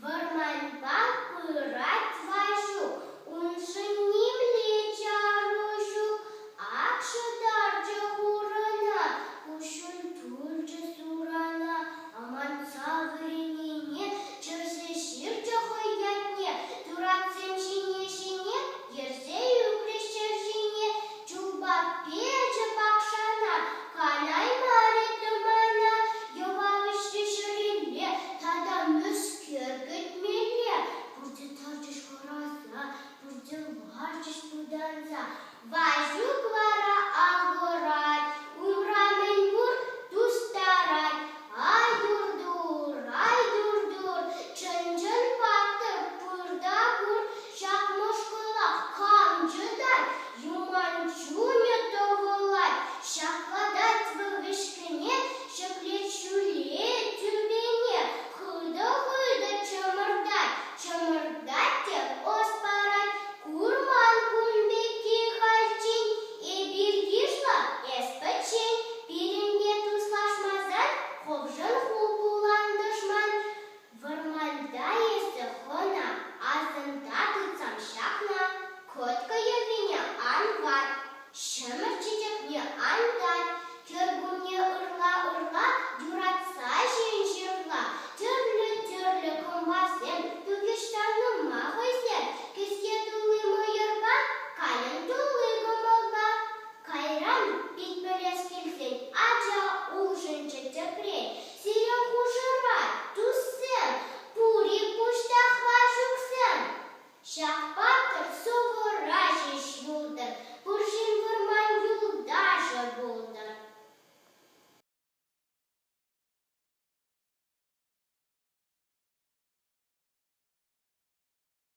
Варманьба пырать важу, уншыним лечаружу, акшы даржы хурана, кушын тульжы сурана, аман савыренине, чырсы ширчы хоятне, турацем шине-шине, ерсе юкрещер жине, чубак пече пакшана, канай маре тымана, йовавышты шыреле, тадам мүскер гытмеле, бурды тарчыш хораса, бурды варчыш пуданса, важук вара агорать, умрамен бур тустарать, ай дур-дур, чын-чын паттыр пырда бур, шакмышкыла камчыдать, юманчуне товылать, шакладать вывышкыне, шаклечуле тюбене, хыда-хыда чымырдать теп оспарать, курман кумбеки хальчень, эбиргишла эспачень, пиренге туслашмазан, ховжын хулбулан дышман, варманда есі хона, азында тутсам шакна, котка евине анвар, шым